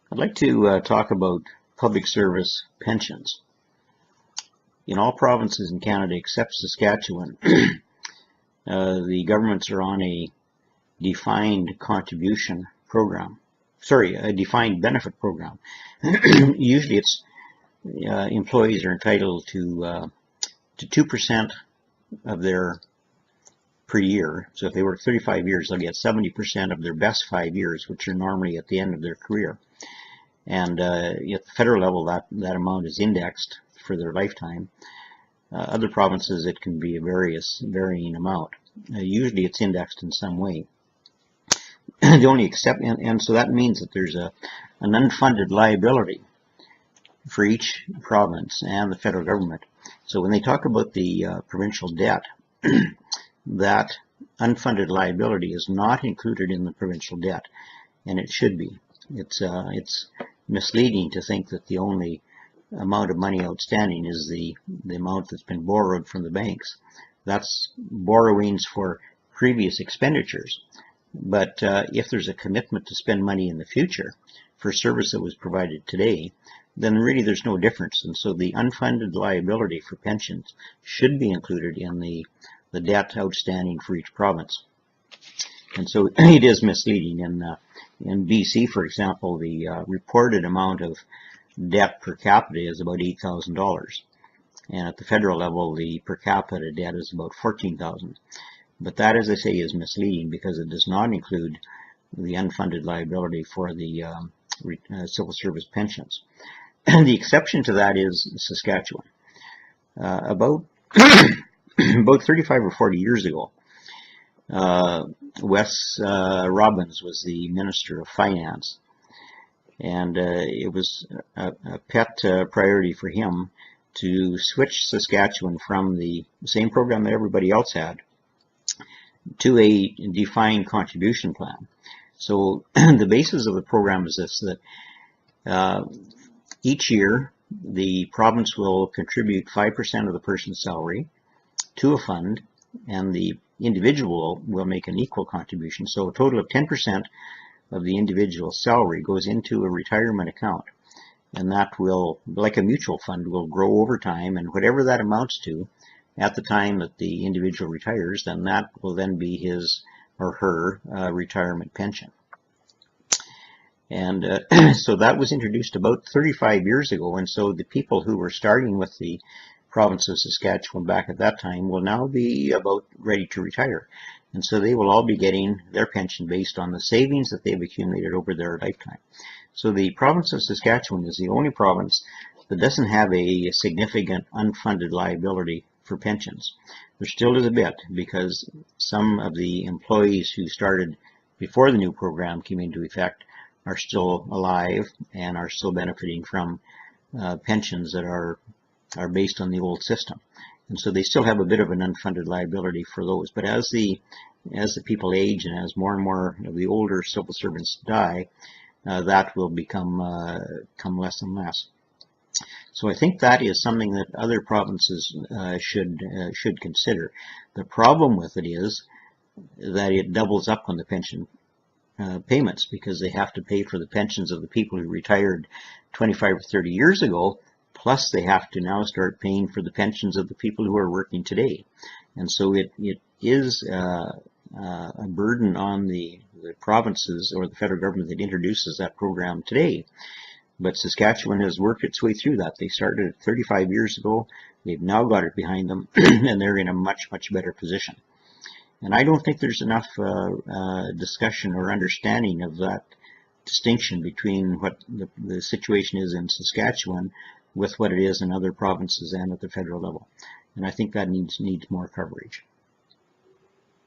I'd like to talk about public service pensions. In all provinces in Canada except Saskatchewan, the governments are on a defined contribution program. A defined benefit program. Usually it's employees are entitled to 2% of their per year. So if they work 35 years, they'll get 70% of their best 5 years, which are normally at the end of their career. And at the federal level, that amount is indexed for their lifetime. Other provinces, it can be a varying amount. Usually it's indexed in some way. The only exception, and so that means that there's an unfunded liability for each province and the federal government. So when they talk about the provincial debt, that unfunded liability is not included in the provincial debt, and it should be. It's misleading to think that the only amount of money outstanding is the amount that's been borrowed from the banks. That's borrowings for previous expenditures. But if there's a commitment to spend money in the future for service that was provided today, then really there's no difference. And so the unfunded liability for pensions should be included in the debt outstanding for each province. And so it is misleading. In BC, for example, the reported amount of debt per capita is about $8,000. And at the federal level, the per capita debt is about $14,000. But that, as I say, is misleading because it does not include the unfunded liability for the civil service pensions. The exception to that is Saskatchewan. About 35 or 40 years ago, Wes Robbins was the Minister of Finance, and it was a pet priority for him to switch Saskatchewan from the same program that everybody else had to a defined contribution plan. So the basis of the program is this, that each year the province will contribute 5% of the person's salary to a fund, and the individual will make an equal contribution. So a total of 10% of the individual's salary goes into a retirement account, and that will, like a mutual fund, will grow over time, and whatever that amounts to at the time that the individual retires, then that will then be his or her retirement pension. And so that was introduced about 35 years ago, and so the people who were starting with the province of Saskatchewan back at that time will now be about ready to retire. And so they will all be getting their pension based on the savings that they've accumulated over their lifetime. So the province of Saskatchewan is the only province that doesn't have a significant unfunded liability for pensions. There still is a bit, because some of the employees who started before the new program came into effect are still alive and are still benefiting from pensions that are based on the old system. And so they still have a bit of an unfunded liability for those. But as the people age and as more and more of the older civil servants die, that will become less and less. So I think that is something that other provinces should consider. The problem with it is that it doubles up on the pension payments, because they have to pay for the pensions of the people who retired 25 or 30 years ago, plus they have to now start paying for the pensions of the people who are working today. And so it is a burden on the provinces or the federal government that introduces that program today. But Saskatchewan has worked its way through that. They started it 35 years ago. They've now got it behind them, and they're in a much, much better position. And I don't think there's enough discussion or understanding of that distinction between what the situation is in Saskatchewan with what it is in other provinces and at the federal level. And I think that needs more coverage.